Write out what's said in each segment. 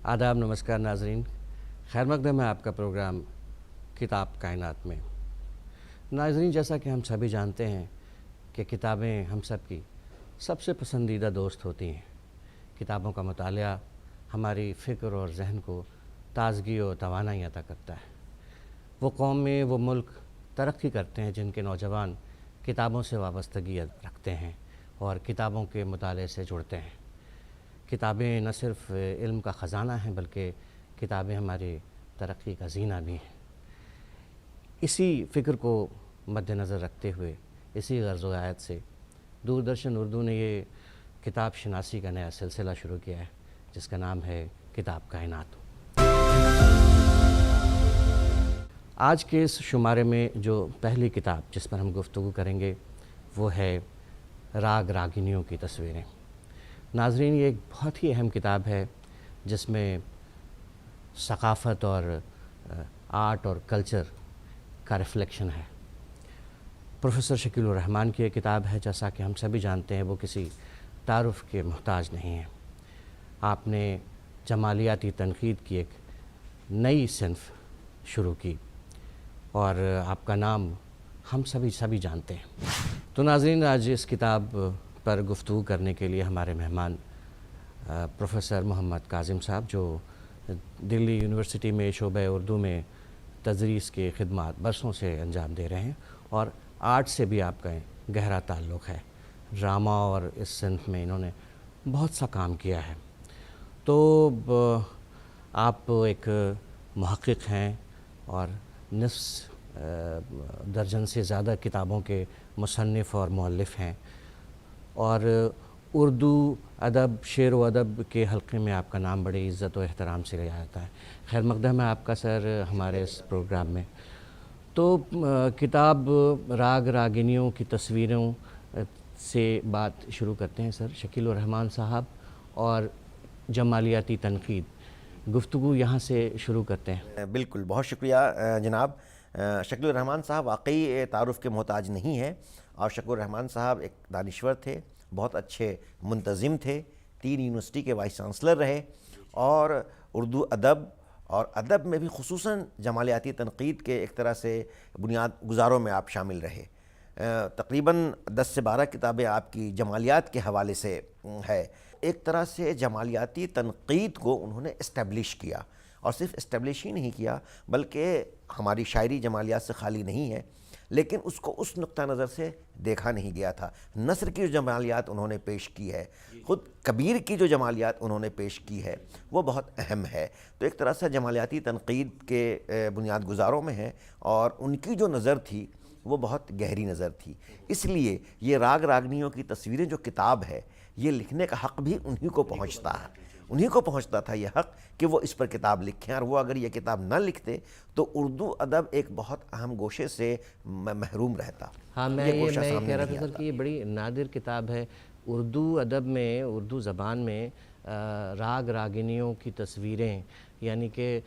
आदाब, नमस्कार नाज़रीन। खैर मक़दम है आपका प्रोग्राम किताब कायनात में। नाज़रीन, जैसा कि हम सभी जानते हैं कि किताबें हम सब की सबसे पसंदीदा दोस्त होती हैं। किताबों का मुतालिया हमारी फ़िक्र और ज़हन को ताज़गी और तवानाई अता करता है। वो कौमें, वो मुल्क तरक्की करते हैं जिनके नौजवान किताबों से वाबस्तगी रखते हैं और किताबों के मुताले से जुड़ते हैं। किताबें न सिर्फ़ इल्म का ख़ज़ाना हैं बल्कि किताबें हमारी तरक्की का ज़ीना भी हैं। इसी फ़िक्र को मद्देनज़र रखते हुए, इसी गर्ज़ व आयत से दूरदर्शन उर्दू ने ये किताब शनासी का नया सिलसिला शुरू किया है जिसका नाम है किताब कायनात। आज के इस शुमारे में जो पहली किताब जिस पर हम गुफ्तगू करेंगे वो है राग रागिनियों की तस्वीरें। नाज़रीन, ये एक बहुत ही अहम किताब है जिसमें सक़ाफ़त और आर्ट और कल्चर का रिफ्लेक्शन है। प्रोफ़ेसर शकील उर रहमान की ये किताब है। जैसा कि हम सभी जानते हैं वो किसी तारुफ़ के मोहताज नहीं है। आपने जमालियाती तनक़ीद की एक नई सिन्फ़ शुरू की और आपका नाम हम सभी जानते हैं। तो नाज़रीन, आज इस किताब पर गुफ्तगू करने के लिए हमारे मेहमान प्रोफ़ेसर मोहम्मद काज़िम साहब, जो दिल्ली यूनिवर्सिटी में शोबे उर्दू में तदरीस के ख़िदमात बरसों से अंजाम दे रहे हैं और आर्ट से भी आपका गहरा ताल्लुक़ है। ड्रामा और इस सिन्फ़ में इन्होंने बहुत सा काम किया है। तो आप एक मुहक़्क़िक़ हैं और निस्फ़ दर्जन से ज़्यादा किताबों के मुसन्निफ़ और मुअल्लिफ़ हैं और उर्दू अदब, शेर व अदब के हल्क़े में आपका नाम बड़ी इज़्ज़त और एहतराम से लिया जाता है। खैर मक़दम है आपका सर हमारे इस प्रोग्राम में। तो किताब राग रागिनियों की तस्वीरों से बात शुरू करते हैं सर शकील उर रहमान साहब, और जमालियाती तनक़ीद, गुफ्तगू यहाँ से शुरू करते हैं। बिल्कुल, बहुत शुक्रिया जनाब। शकील उर रहमान साहब वाकई तारुफ़ के मोहताज नहीं है और शकील उर रहमान साहब एक दानिश्वर थे, बहुत अच्छे मुंतज़िम थे, 3 यूनिवर्सिटी के वाइस चांसलर रहे और उर्दू अदब और अदब में भी ख़ुसूसन जमालियाती तनक़ीद के एक तरह से बुनियाद गुज़ारों में आप शामिल रहे। तकरीबन 10 से 12 किताबें आपकी जमालियात के हवाले से है। एक तरह से जमालियाती तनक़ीद को उन्होंने इस्टेब्लिश किया और सिर्फ इस्टेब्लिश ही नहीं किया बल्कि हमारी शायरी जमालियात से खाली नहीं है, लेकिन उसको उस नुक्ता नज़र से देखा नहीं गया था। नस्र की जो जमालियात उन्होंने पेश की है, ख़ुद कबीर की जो जमालियात उन्होंने पेश की है, वो बहुत अहम है। तो एक तरह से जमालियाती तनक़ीद के बुनियाद गुज़ारों में है और उनकी जो नज़र थी वो बहुत गहरी नज़र थी। इसलिए ये राग रागनियों की तस्वीरें जो किताब है, ये लिखने का हक़ भी उन्हीं को पहुँचता है। उन्हीं को पहुँचता था ये हक़ कि वो इस पर किताब लिखें, और वो अगर ये किताब न लिखते तो उर्दू अदब एक बहुत अहम गोशे से महरूम रहता। हाँ, मैं कह रहा था सर कि ये बड़ी नादिर किताब है उर्दू अदब में, उर्दू ज़बान में राग रागिनियों की तस्वीरें, यानी कि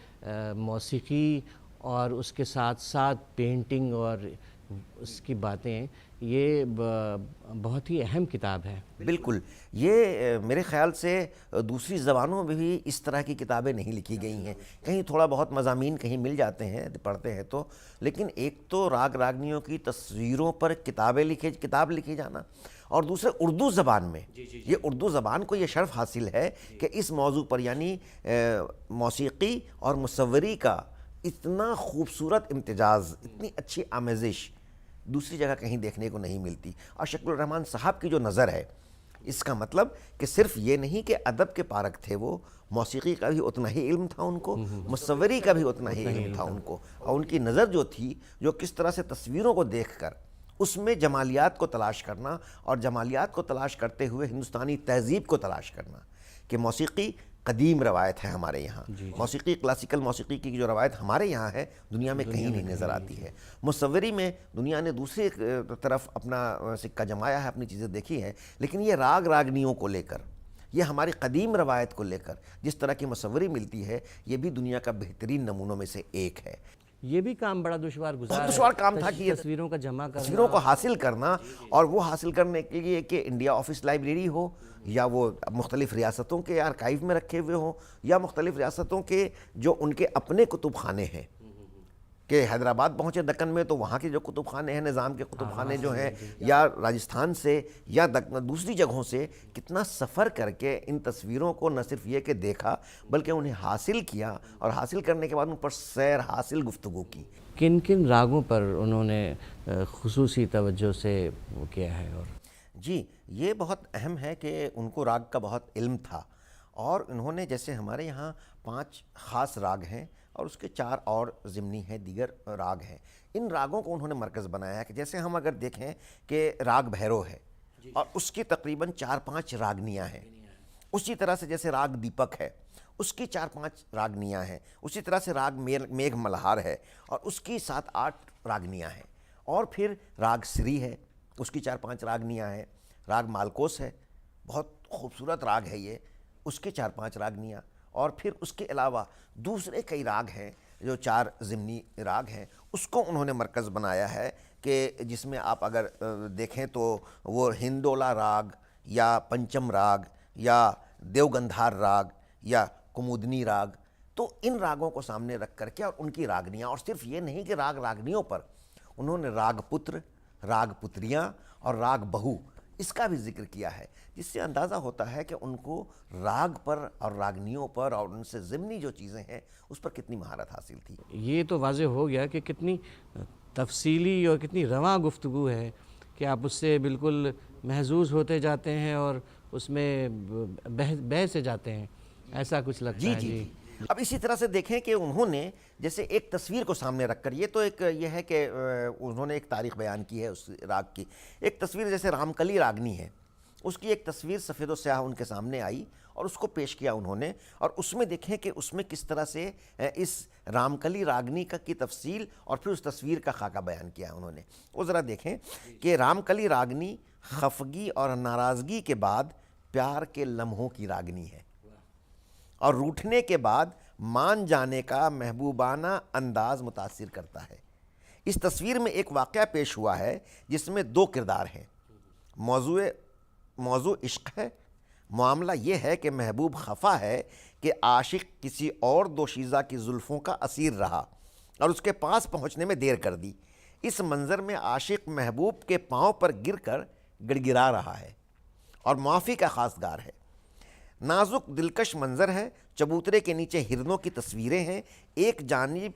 मौसीकी और उसके साथ साथ पेंटिंग और उसकी बातें, ये बहुत ही अहम किताब है। बिल्कुल, ये मेरे ख़्याल से दूसरी ज़बानों में भी इस तरह की किताबें नहीं लिखी गई हैं। कहीं थोड़ा बहुत मज़ामीन कहीं मिल जाते हैं, पढ़ते हैं तो, लेकिन एक तो राग रागनियों की तस्वीरों पर किताब लिखी जाना, और दूसरे उर्दू ज़बान में। ये उर्दू ज़बान को ये शर्फ़ हासिल है कि इस मौजू पर यानी मौसीक़ी और मुसव्वरी का इतना खूबसूरत इम्तिजाज़, इतनी अच्छी आमेज़िश दूसरी जगह कहीं देखने को नहीं मिलती। और शकील उर रहमान साहब की जो नज़र है, इसका मतलब कि सिर्फ़ ये नहीं कि अदब के पारक थे वो, मौसीक़ी का भी उतना ही इल्म था उनको, मुसव्वरी का भी उतना ही इल्म था उनको, और उनकी नज़र जो थी, जो किस तरह से तस्वीरों को देख कर उसमें जमालियात को तलाश करना और जमालियात को तलाश करते हुए हिंदुस्तानी तहज़ीब को तलाश करना, कि मौसीक़ी कदीम रवायत है हमारे यहाँ। मौसीक़ी, क्लासिकल मौसीक़ी की जो रवायत हमारे यहाँ है, दुनिया में कहीं नहीं नज़र आती है। मुसव्वरी में दुनिया ने दूसरी तरफ अपना सिक्का जमाया है, अपनी चीज़ें देखी हैं, लेकिन ये राग रागनियों को लेकर, ये हमारी कदीम रवायत को लेकर जिस तरह की मुसव्वरी मिलती है, ये भी दुनिया का बेहतरीन नमूनों में से एक है। ये भी काम बड़ा दुश्वार गुजार बहुत है। दुश्वार काम था कि ये तस्वीरों का जमा करना, तस्वीरों को हासिल करना, और वो हासिल करने के लिए कि इंडिया ऑफिस लाइब्रेरी हो, या वो मुख्तलिफ़ रियासतों के आर्काइव में रखे हुए हों, या मुख्तलिफ़ रियासतों के जो उनके अपने कुतुब खाने हैं, कि हैदराबाद पहुँचे दक्कन में तो वहाँ के जो कुतुब खाने हैं, निज़ाम के कुतुब खाने जो हैं, या राजस्थान से या दूसरी जगहों से कितना सफ़र करके इन तस्वीरों को न सिर्फ ये कि देखा बल्कि उन्हें हासिल किया, और हासिल करने के बाद उन पर सैर हासिल गुफ्तगू की। किन किन रागों पर उन्होंने खुसूसी तवज्जो से वो किया है? और जी, ये बहुत अहम है कि उनको राग का बहुत इल्म था, और उन्होंने जैसे हमारे यहाँ 5 ख़ास राग हैं और उसके 4 और ज़िमनी हैं, दीगर राग हैं। इन रागों को उन्होंने मरकज़ बनाया है कि जैसे हम अगर देखें कि राग भैरव है और उसकी तकरीबन 4-5 रागनियाँ हैं। उसी तरह से जैसे राग दीपक है, उसकी 4-5 रागनियाँ हैं। उसी तरह से राग मेघ मल्हार है और उसकी 7-8 रागनियाँ हैं। और फिर राग श्री है, उसकी 4-5 रागनियाँ हैं। राग मालकोस है, बहुत खूबसूरत राग है ये, उसके 4-5 रागनियाँ। और फिर उसके अलावा दूसरे कई राग हैं जो 4 ज़िमनी राग हैं, उसको उन्होंने मरकज़ बनाया है कि जिसमें आप अगर देखें तो वो हिंदोला राग या पंचम राग या देवगंधार राग या कुमुदनी राग, तो इन रागों को सामने रख करके और उनकी रागनियाँ, और सिर्फ ये नहीं कि रागनियों पर उन्होंने राग पुत्र, राग पुत्रियाँ और राग बहू, इसका भी जिक्र किया है, जिससे अंदाज़ा होता है कि उनको राग पर और रागनियों पर और उनसे ज़िमनी जो चीज़ें हैं उस पर कितनी महारत हासिल थी। ये तो वाज़े हो गया कि कितनी तफसीली और कितनी रवां गुफ्तगू है कि आप उससे बिल्कुल महजूज़ होते जाते हैं और उसमें बह से जाते हैं, ऐसा कुछ लगता है। जी। अब इसी तरह से देखें कि उन्होंने जैसे एक तस्वीर को सामने रखकर, ये तो एक ये है कि उन्होंने एक तारीख़ बयान की है उस राग की। एक तस्वीर जैसे रामकली रागनी है, उसकी एक तस्वीर सफ़ेद व स्याह उनके सामने आई और उसको पेश किया उन्होंने, और उसमें देखें कि उसमें किस तरह से इस रामकली रागनी की तफसील और फिर उस तस्वीर का खाका बयान किया है उन्होंने। वो ज़रा देखें कि रामकली रागनी खफगी और नाराज़गी के बाद प्यार के लम्हों की रागनी है, और रूठने के बाद मान जाने का महबूबाना अंदाज मुतासिर करता है। इस तस्वीर में एक वाक़या पेश हुआ है जिसमें 2 किरदार हैं। मौजू इश्क है। मामला ये है कि महबूब खफा है कि आशिक किसी और दोशीज़ा की जुल्फ़ों का असीर रहा और उसके पास पहुंचने में देर कर दी। इस मंज़र में आशिक महबूब के पांव पर गिरकर गिड़गिड़ा रहा है और माफ़ी का खासगार है। नाजुक दिलकश मंज़र है। चबूतरे के नीचे हिरनों की तस्वीरें हैं। एक जानिब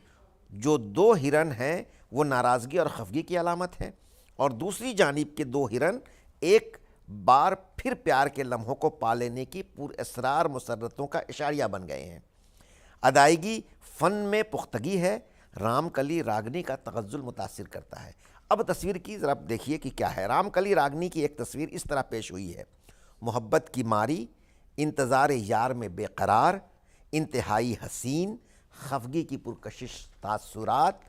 जो 2 हिरन हैं वो नाराज़गी और खफगी की अलामत है, और दूसरी जानिब के 2 हिरन एक बार फिर प्यार के लम्हों को पा लेने की पुरअसरार मुसर्रतों का इशारिया बन गए हैं। अदायगी फ़न में पुख्तगी है। रामकली रागनी का तगज़्ज़ुल मुतासिर करता है। अब तस्वीर की ज़रा देखिए कि क्या है। रामकली रागनी की एक तस्वीर इस तरह पेश हुई है। मोहब्बत की मारी, इंतज़ार यार में बेकरार, इंतहाई हसीन, खफगी की पुरकशिश तासुरात,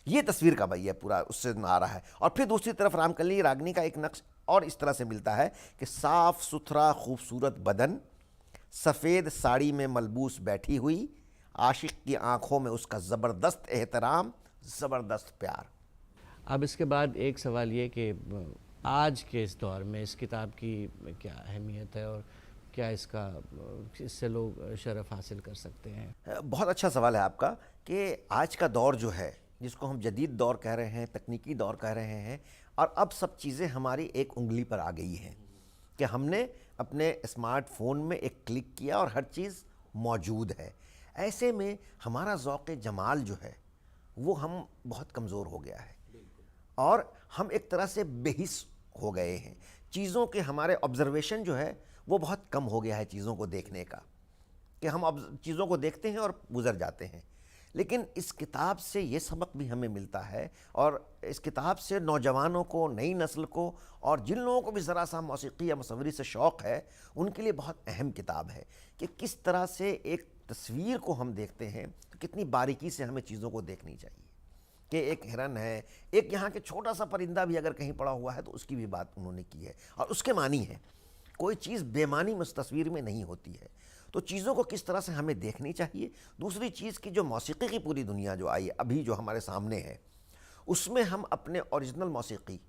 ये तस्वीर का भैया पूरा उससे आ रहा है। और फिर दूसरी तरफ रामकली रागनी का एक नक्श और इस तरह से मिलता है कि साफ़ सुथरा खूबसूरत बदन, सफ़ेद साड़ी में मलबूस बैठी हुई, आशिक की आंखों में उसका ज़बरदस्त एहतराम, ज़बरदस्त प्यार। अब इसके बाद एक सवाल ये कि आज के इस दौर में इस किताब की क्या अहमियत है और क्या इससे लोग शरफ़ हासिल कर सकते हैं? बहुत अच्छा सवाल है आपका कि आज का दौर जो है, जिसको हम जदीद दौर कह रहे हैं, तकनीकी दौर कह रहे हैं, और अब सब चीज़ें हमारी एक उंगली पर आ गई हैं कि हमने अपने स्मार्टफोन में एक क्लिक किया और हर चीज़ मौजूद है। ऐसे में हमारा ज़ौक़ जमाल जो है वो हम बहुत कमज़ोर हो गया है और हम एक तरह से बेहिस हो गए हैं। चीज़ों के हमारे ऑब्ज़र्वेशन जो है वो बहुत कम हो गया है चीज़ों को देखने का, कि हम अब चीज़ों को देखते हैं और गुज़र जाते हैं। लेकिन इस किताब से ये सबक भी हमें मिलता है, और इस किताब से नौजवानों को, नई नस्ल को, और जिन लोगों को भी ज़रा सा मौसीक़ी या मुसव्वरी से शौक़ है, उनके लिए बहुत अहम किताब है कि किस तरह से एक तस्वीर को हम देखते हैं तो कितनी बारीकी से हमें चीज़ों को देखनी चाहिए। कि एक हिरन है, एक यहाँ के छोटा सा परिंदा भी अगर कहीं पड़ा हुआ है तो उसकी भी बात उन्होंने की है, और उसके मानी है कोई चीज़ बेमानी में उस तस्वीर में नहीं होती है। तो चीज़ों को किस तरह से हमें देखनी चाहिए। दूसरी चीज़ की जो मौसीकी की पूरी दुनिया जो आई अभी जो हमारे सामने है, उसमें हम अपने ओरिजिनल मौसीकी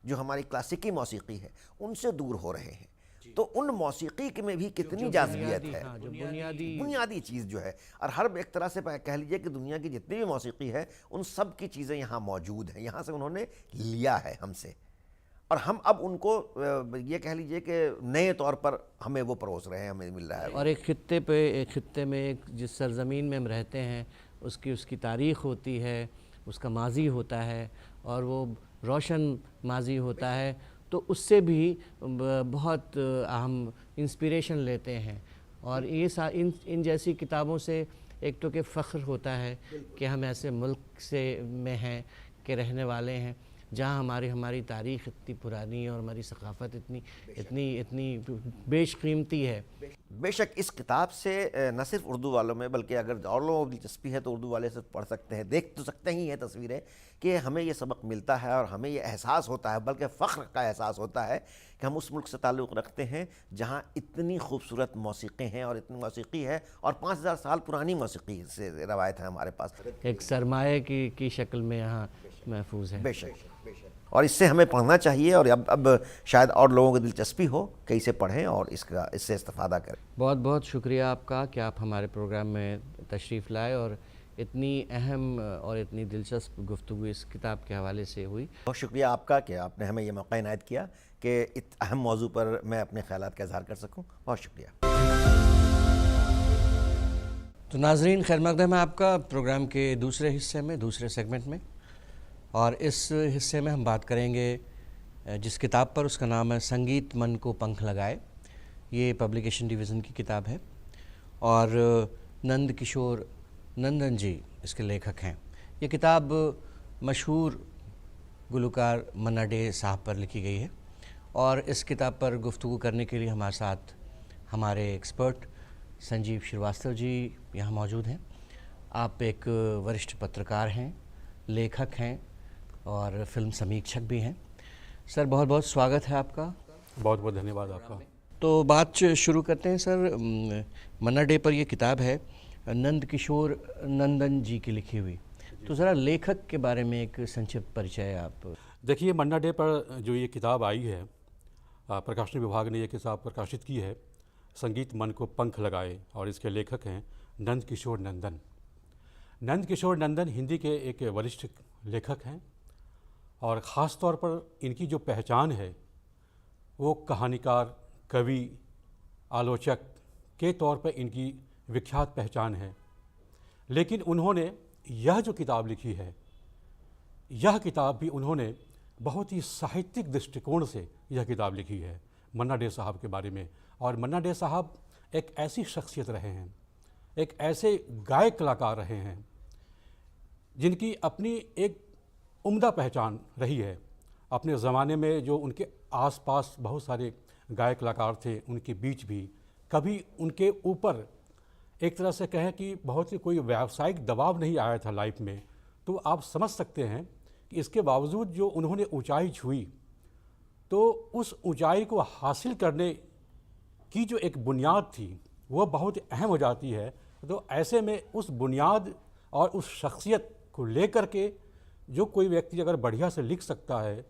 जो हमारी क्लासिकी मौसीकी है उनसे दूर हो रहे हैं। तो उन मौसीकी के में भी कितनी जाज़बियत है, जो बुनियादी चीज़ जो है, और हर एक तरह से कह लीजिए कि दुनिया की जितनी भी मौसीकी है उन सब की चीज़ें यहाँ मौजूद हैं, यहाँ से उन्होंने लिया है हमसे, और हम अब उनको ये कह लीजिए कि नए तौर पर हमें वो परोस रहे हैं, हमें मिल रहा है। और एक खित्ते में एक जिस सरज़मीन में हम रहते हैं उसकी तारीख़ होती है, उसका माजी होता है, और वो रोशन माजी होता है, तो उससे भी बहुत हम इंस्पिरेशन लेते हैं। और ये इन जैसी किताबों से एक तो कि फ़ख्र होता है कि हम ऐसे मुल्क में हैं कि रहने वाले हैं जहाँ हमारी तारीख़ इतनी पुरानी है और हमारी सकाफ़त इतनी बेशकीमती है। बेशक इस किताब से न सिर्फ उर्दू वालों में बल्कि अगर और लोगों को दिलचस्पी है तो उर्दू वाले से पढ़ सकते हैं, देख तो सकते ही हैं तस्वीरें, कि हमें ये सबक मिलता है और हमें ये एहसास होता है, बल्कि फ़ख्र का एहसास होता है कि हम उस मुल्क से ताल्लुक़ रखते हैं जहाँ इतनी खूबसूरत मौसीक़ी हैं और इतनी मौसीक़ी है, और 5000 साल पुरानी मौसीक़ी से रवायत है हमारे पास, एक सरमाए की शक्ल में यहाँ महफूज है। बेशक, और इससे हमें पढ़ना चाहिए, और अब शायद और लोगों को दिलचस्पी हो कि इसे पढ़ें और इससे इस्तेफ़ादा करें। बहुत बहुत शुक्रिया आपका कि आप हमारे प्रोग्राम में तशरीफ़ लाए और इतनी अहम और इतनी दिलचस्प गुफ्तगू इस किताब के हवाले से हुई। बहुत शुक्रिया आपका कि आपने हमें ये मौका इनायत किया कि इस अहम मौजू पर मैं अपने ख़यालात का इज़हार कर सकूं। बहुत शुक्रिया। तो नाज़रीन, खैर मक़दम है आपका प्रोग्राम के दूसरे हिस्से में, दूसरे सेगमेंट में, और इस हिस्से में हम बात करेंगे जिस किताब पर, उसका नाम है संगीत मन को पंख लगाए। ये पब्लिकेशन डिवीज़न की किताब है और नंद किशोर नंदन जी इसके लेखक हैं। ये किताब मशहूर गुलकार मन्ना डे साहब पर लिखी गई है, और इस किताब पर गुफ्तगू करने के लिए हमारे साथ हमारे एक्सपर्ट संजीव श्रीवास्तव जी यहाँ मौजूद हैं। आप एक वरिष्ठ पत्रकार हैं, लेखक हैं और फिल्म समीक्षक भी हैं। सर, बहुत बहुत स्वागत है आपका। बहुत बहुत धन्यवाद आपका। तो बात शुरू करते हैं सर। मन्ना डे पर ये किताब है, नंद किशोर नंदन जी की लिखी हुई, तो ज़रा लेखक के बारे में एक संक्षिप्त परिचय आप। देखिए, मन्ना डे पर जो ये किताब आई है, प्रकाशन विभाग ने ये किताब प्रकाशित की है, संगीत मन को पंख लगाए, और इसके लेखक हैं नंद किशोर नंदन। नंद किशोर नंदन हिंदी के एक वरिष्ठ लेखक हैं, और ख़ास तौर पर इनकी जो पहचान है वो कहानीकार, कवि, आलोचक के तौर पर इनकी विख्यात पहचान है। लेकिन उन्होंने यह जो किताब लिखी है, यह किताब भी उन्होंने बहुत ही साहित्यिक दृष्टिकोण से यह किताब लिखी है मन्ना डे साहब के बारे में। और मन्ना डे साहब एक ऐसी शख्सियत रहे हैं, एक ऐसे गायक कलाकार रहे हैं जिनकी अपनी एक उम्दा पहचान रही है। अपने ज़माने में जो उनके आसपास बहुत सारे गायक कलाकार थे, उनके बीच भी कभी उनके ऊपर एक तरह से कहें कि बहुत ही कोई व्यावसायिक दबाव नहीं आया था लाइफ में। तो आप समझ सकते हैं कि इसके बावजूद जो उन्होंने ऊंचाई छुई, तो उस ऊंचाई को हासिल करने की जो एक बुनियाद थी वो बहुत अहम हो जाती है। तो ऐसे में उस बुनियाद और उस शख्सियत को लेकर के जो कोई व्यक्ति अगर बढ़िया से लिख सकता है,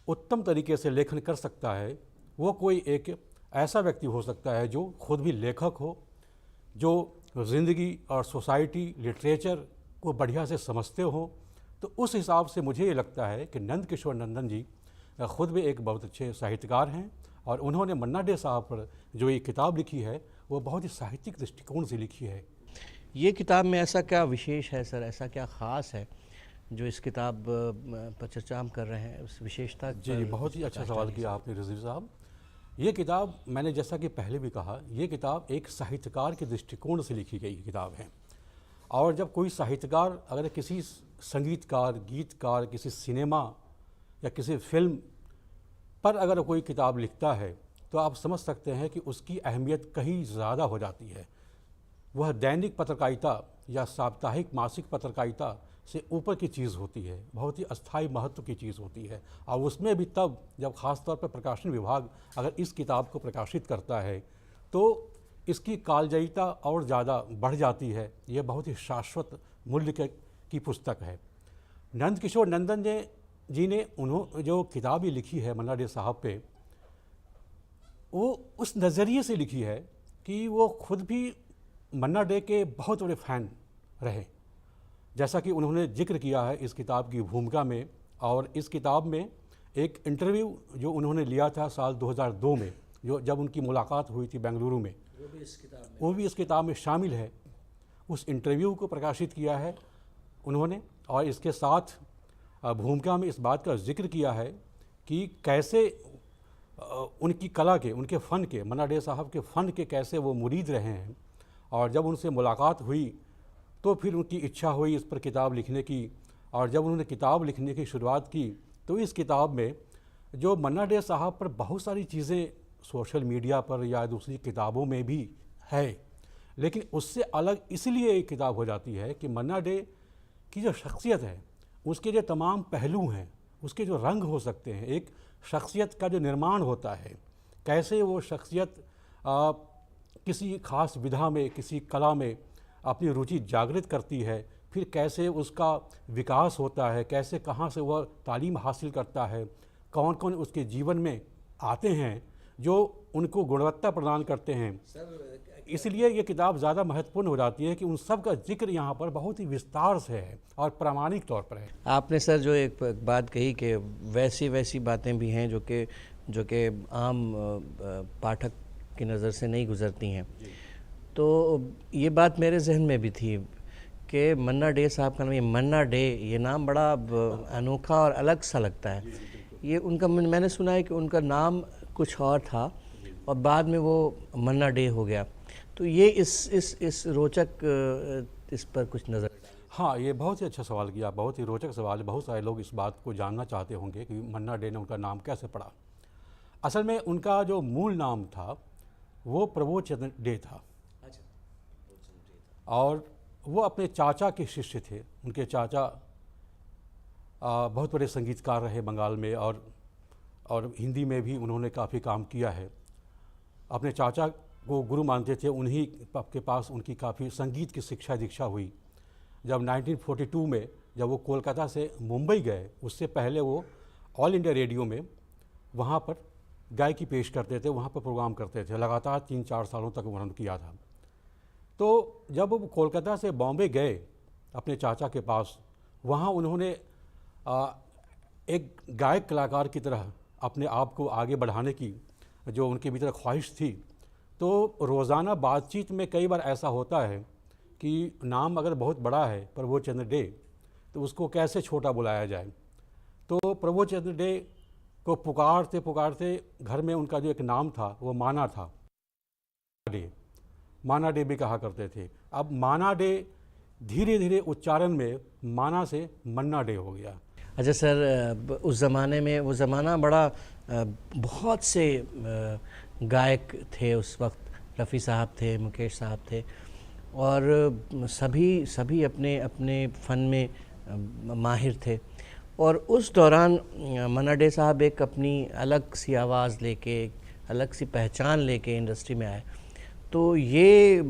उत्तम तरीके से लेखन कर सकता है, वो कोई एक ऐसा व्यक्ति हो सकता है जो खुद भी लेखक हो, जो ज़िंदगी और सोसाइटी, लिटरेचर को बढ़िया से समझते हो। तो उस हिसाब से मुझे ये लगता है कि नंद किशोर नंदन जी खुद भी एक बहुत अच्छे साहित्यकार हैं, और उन्होंने मन्ना डे साहब पर जो ये किताब लिखी है वो बहुत ही साहित्यिक दृष्टिकोण से लिखी है। ये किताब में ऐसा क्या विशेष है सर, ऐसा क्या ख़ास है जो इस किताब पर चर्चा हम कर रहे हैं, उस विशेषता? जी, बहुत ही अच्छा सवाल किया आपने रज़ीव साहब। ये किताब, मैंने जैसा कि पहले भी कहा, ये किताब एक साहित्यकार के दृष्टिकोण से लिखी गई किताब है। और जब कोई साहित्यकार अगर किसी संगीतकार, गीतकार, किसी सिनेमा या किसी फिल्म पर अगर कोई किताब लिखता है, तो आप समझ सकते हैं कि उसकी अहमियत कहीं ज़्यादा हो जाती है। वह दैनिक पत्रकारिता या साप्ताहिक मासिक पत्रकारिता से ऊपर की चीज़ होती है, बहुत ही अस्थायी महत्व की चीज़ होती है। और उसमें भी तब जब ख़ास तौर पर प्रकाशन विभाग अगर इस किताब को प्रकाशित करता है तो इसकी कालजयिता और ज़्यादा बढ़ जाती है। ये बहुत ही शाश्वत मूल्य की पुस्तक है। नंद किशोर नंदन जी ने जो किताब ये लिखी है मन्ना डे साहब पे, वो उस नज़रिए से लिखी है कि वो खुद भी मन्ना डे के बहुत बड़े फ़ैन रहे, जैसा कि उन्होंने जिक्र किया है इस किताब की भूमिका में। और इस किताब में एक इंटरव्यू जो उन्होंने लिया था साल 2002 में, जो जब उनकी मुलाकात हुई थी बेंगलुरु में, वो भी इस किताब में शामिल है। उस इंटरव्यू को प्रकाशित किया है उन्होंने, और इसके साथ भूमिका में इस बात का जिक्र किया है कि कैसे उनकी कला के, उनके फ़न के, मन्ना डे साहब के फ़न के कैसे वो मुरीद रहे हैं। और जब उनसे मुलाकात हुई तो फिर उनकी इच्छा हुई इस पर किताब लिखने की। और जब उन्होंने किताब लिखने की शुरुआत की तो इस किताब में जो मन्ना डे साहब पर बहुत सारी चीज़ें सोशल मीडिया पर या दूसरी किताबों में भी है, लेकिन उससे अलग इसलिए एक किताब हो जाती है कि मन्ना डे की जो शख्सियत है, उसके जो तमाम पहलू हैं, उसके जो रंग हो सकते हैं, एक शख्सियत का जो निर्माण होता है, कैसे वो शख्सियत किसी ख़ास विधा में, किसी कला में अपनी रुचि जागृत करती है, फिर कैसे उसका विकास होता है, कैसे कहाँ से वह तालीम हासिल करता है, कौन कौन उसके जीवन में आते हैं जो उनको गुणवत्ता प्रदान करते हैं। इसलिए ये किताब ज़्यादा महत्वपूर्ण हो जाती है कि उन सब का जिक्र यहाँ पर बहुत ही विस्तार से है और प्रामाणिक तौर पर है। आपने सर जो एक बात कही कि वैसी बातें भी हैं जो कि आम पाठक की नज़र से नहीं गुज़रती हैं, तो ये बात मेरे जहन में भी थी कि मन्ना डे साहब का नाम, ये मन्ना डे, ये नाम बड़ा अनोखा और अलग सा लगता है। ये उनका, मैंने सुना है कि उनका नाम कुछ और था और बाद में वो मन्ना डे हो गया। तो ये इस रोचक इस पर कुछ नज़र। हाँ, ये बहुत ही अच्छा सवाल किया, बहुत ही रोचक सवाल है। बहुत सारे लोग इस बात को जानना चाहते होंगे कि मन्ना डे ने उनका नाम कैसे पड़ा। असल में उनका जो मूल नाम था वो प्रबोध चंद्र डे था। और वो अपने चाचा के शिष्य थे। उनके चाचा बहुत बड़े संगीतकार रहे बंगाल में, और हिंदी में भी उन्होंने काफ़ी काम किया है। अपने चाचा को गुरु मानते थे, उन्हीं के पास उनकी काफ़ी संगीत की शिक्षा दीक्षा हुई। जब 1942 में जब वो कोलकाता से मुंबई गए, उससे पहले वो ऑल इंडिया रेडियो में वहाँ पर गायकी पेश करते थे, वहाँ पर प्रोग्राम करते थे। लगातार 3-4 सालों तक उन्होंने किया था। तो जब वो कोलकाता से बॉम्बे गए अपने चाचा के पास, वहाँ उन्होंने एक गायक कलाकार की तरह अपने आप को आगे बढ़ाने की जो उनके भीतर ख्वाहिश थी। तो रोज़ाना बातचीत में कई बार ऐसा होता है कि नाम अगर बहुत बड़ा है प्रबोध चंद्र डे, तो उसको कैसे छोटा बुलाया जाए। तो प्रबोध चंद्र डे को पुकारते पुकारते घर में उनका जो एक नाम था वो माना था, माना डे भी कहा करते थे। अब माना डे धीरे धीरे उच्चारण में माना से मन्ना डे हो गया। अच्छा सर, उस ज़माने में, वो ज़माना बड़ा बहुत से गायक थे उस वक्त। रफ़ी साहब थे, मुकेश साहब थे, और सभी अपने अपने फ़न में माहिर थे। और उस दौरान मन्ना डे साहब एक अपनी अलग सी आवाज़ लेके, अलग सी पहचान लेके इंडस्ट्री में आए। तो ये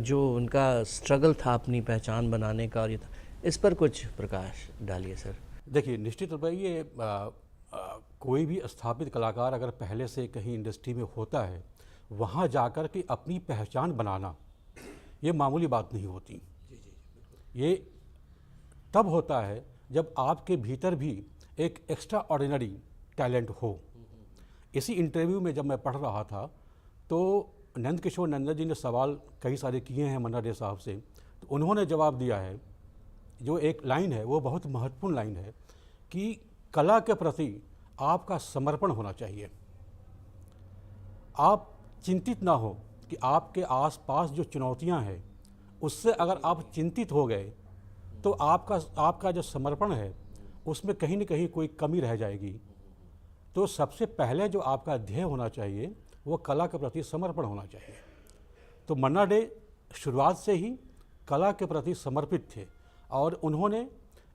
जो उनका स्ट्रगल था अपनी पहचान बनाने का, और ये था, इस पर कुछ प्रकाश डालिए सर। देखिए, निश्चित रूप से ये कोई भी स्थापित कलाकार अगर पहले से कहीं इंडस्ट्री में होता है, वहाँ जाकर के अपनी पहचान बनाना ये मामूली बात नहीं होती। ये तब होता है जब आपके भीतर भी एक एक्स्ट्रा ऑर्डिनरी टैलेंट हो। इसी इंटरव्यू में जब मैं पढ़ रहा था तो नंद किशोर नंदन जी ने सवाल कई सारे किए हैं मन्ना डे साहब से, तो उन्होंने जवाब दिया है, जो एक लाइन है वो बहुत महत्वपूर्ण लाइन है कि कला के प्रति आपका समर्पण होना चाहिए। आप चिंतित ना हो कि आपके आसपास जो चुनौतियां हैं उससे अगर आप चिंतित हो गए तो आपका जो समर्पण है उसमें कहीं न कहीं कोई कमी रह जाएगी। तो सबसे पहले जो आपका ध्येय होना चाहिए वो कला के प्रति समर्पण होना चाहिए। तो मन्ना डे शुरुआत से ही कला के प्रति समर्पित थे और उन्होंने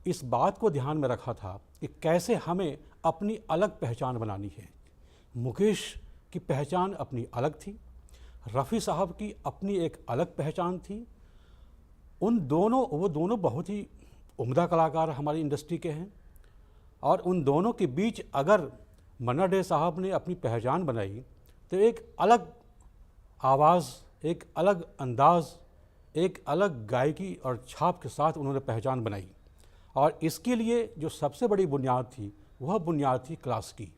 इस बात को ध्यान में रखा था कि कैसे हमें अपनी अलग पहचान बनानी है। मुकेश की पहचान अपनी अलग थी, रफ़ी साहब की अपनी एक अलग पहचान थी। वो दोनों बहुत ही उम्दा कलाकार हमारी इंडस्ट्री के हैं और उन दोनों के बीच अगर मन्ना डे साहब ने अपनी पहचान बनाई तो एक अलग आवाज़, एक अलग अंदाज़, एक अलग गायकी और छाप के साथ उन्होंने पहचान बनाई। और इसके लिए जो सबसे बड़ी बुनियाद थी वह बुनियाद थी क्लासिकी।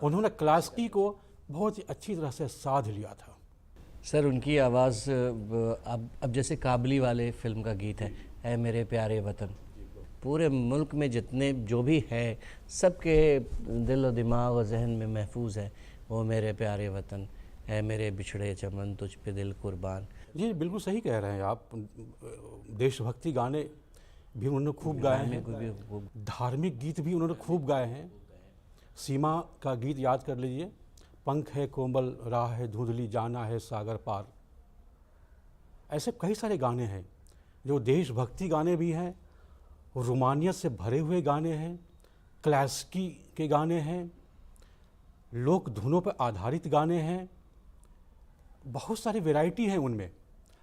उन्होंने क्लासिकी को बहुत ही अच्छी तरह से साध लिया था। सर उनकी आवाज़ अब जैसे काबली वाले फिल्म का गीत है, ऐ मेरे प्यारे वतन, पूरे मुल्क में जितने जो भी है सबके दिल और दिमाग और जहन में महफूज है, वो मेरे प्यारे वतन, ऐ मेरे बिछड़े चमन तुझ पे दिल कुर्बान। जी बिल्कुल सही कह रहे हैं आप। देशभक्ति गाने भी उन्होंने खूब गाए हैं, धार्मिक गीत भी उन्होंने खूब गाए हैं। सीमा का गीत याद कर लीजिए, पंख है कोमल राह है धुंधली जाना है सागर पार। ऐसे कई सारे गाने हैं जो देशभक्ति गाने भी हैं, रोमानियत से भरे हुए गाने हैं, क्लासिकी के गाने हैं, लोक धुनों पर आधारित गाने हैं। बहुत सारी वैरायटी है उनमें।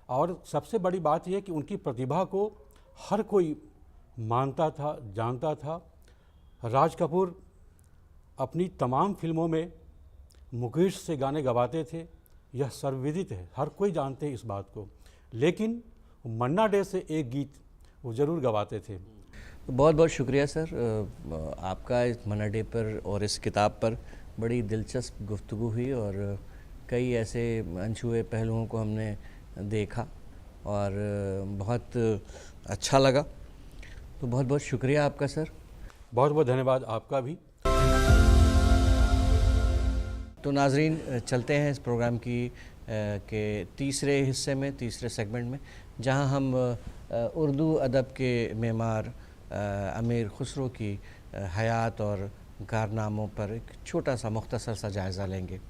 और सबसे बड़ी बात यह कि उनकी प्रतिभा को हर कोई मानता था, जानता था। राज कपूर अपनी तमाम फिल्मों में मुकेश से गाने गवाते थे, यह सर्वविदित है, हर कोई जानते हैं इस बात को। लेकिन मन्ना डे से एक गीत वो ज़रूर गवाते थे। बहुत बहुत शुक्रिया सर आपका इस मन्ना डे पर और इस किताब पर। बड़ी दिलचस्प गुफ्तगू हुई और कई ऐसे अनछुए पहलुओं को हमने देखा और बहुत अच्छा लगा। तो बहुत बहुत शुक्रिया आपका सर। बहुत बहुत धन्यवाद आपका भी। तो नाजरीन चलते हैं इस प्रोग्राम की के तीसरे हिस्से में, तीसरे सेगमेंट में, जहां हम उर्दू अदब के मेमार अमीर खुसरो की हयात और कारनामों पर एक छोटा सा मुख्तसर सा जायज़ा लेंगे।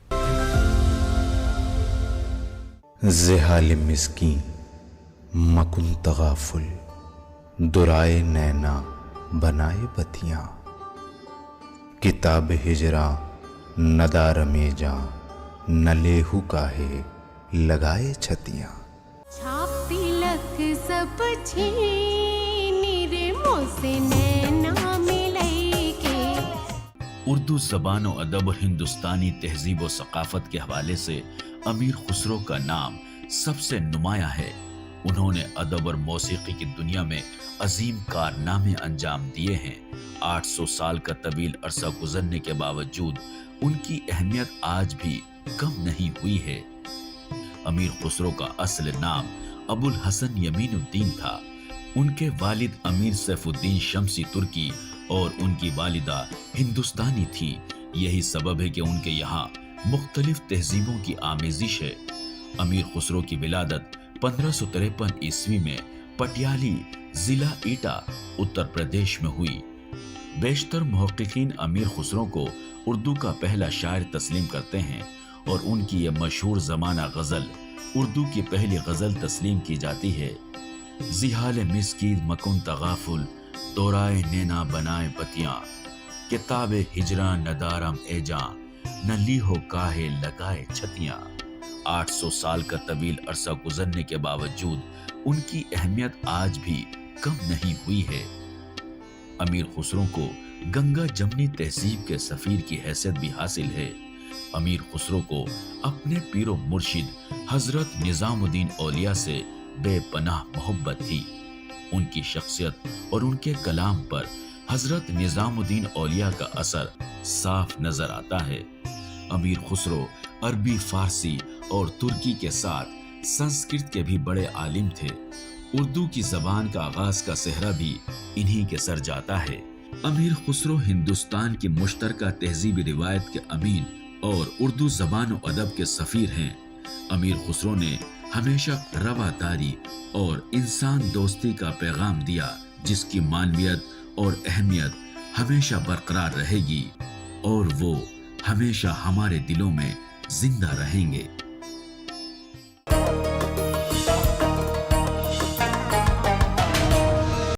ज़ेहाल मिस्कीन मकुन तगाफुल दुराए नैना बनाए बतियाँ, किताब हिजरा नदार में जा न लेहू काहे लगाए छतियाँ। छाप तिलक सब छीनी रे मोसे नैना मिलई के। उर्दू ज़बान व अदब और हिंदुस्तानी तहजीब व सकाफ़त के हवाले से अमीर खुसरो का नाम सबसे नुमाया है। उन्होंने अदब और मौसीकी की दुनिया में अजीम कारनामे अंजाम दिए हैं। 800 साल का तवील अरसा गुजरने के बावजूद उनकी अहमियत आज भी कम नहीं हुई है। अमीर खुसरो का असल नाम अबुल हसन यमीनुद्दीन था। उनके वालिद अमीर सैफुद्दीन शमसी तुर्की और उनकी वालिदा हिंदुस्तानी थी। यही सबब है कि उनके यहाँ मुख्तलिफ तहजीबों की आमेजिश है। अमीर खुसरो की विलादत 1553 ईस्वी में पटियाली जिला ईटा उत्तर प्रदेश में हुई। बेशतर मुहक्किकीन अमीर खुसरो को उर्दू का पहला शायर तस्लीम करते हैं और उनकी यह मशहूर ज़माना गज़ल उर्दू की पहली गज़ल तस्लीम की जाती है। ज़िहाल मिस्कीन मकुन तगाफुल दोराए नैना बनाए बतियाँ, किताब हिजरा नदारम एजा न ली हो काहे लगाए छतियाँ। 800 साल का तवील अरसा गुजरने के बावजूद उनकी अहमियत आज भी कम नहीं हुई है। अमीर खुसरो को गंगा जमनी तहजीब के सफीर की हैसियत भी हासिल है। अमीर खुसरो को अपने पीरो मुर्शिद हजरत निजामुद्दीन औलिया से बेपनाह मोहब्बत थी। उनकी शख्सियत और उनके कलाम पर हजरत निजामुद्दीन औलिया का असर साफ नजर आता है। अमीर खुसरो अरबी, फारसी और तुर्की के साथ संस्कृत के भी बड़े आलिम थे। उर्दू की जबान का आगाज का सेहरा भी इन्हीं के सर जाता है। अमीर खुसरो हिंदुस्तान की मुश्तरका तहजीबी रिवायत के अमीन और उर्दू जबान और अदब के सफीर हैं। अमीर खुसरो ने हमेशा रवादारी और इंसान दोस्ती का पैगाम दिया, जिसकी मानवियत और अहमियत हमेशा बरकरार रहेगी और वो हमेशा हमारे दिलों में जिंदा रहेंगे।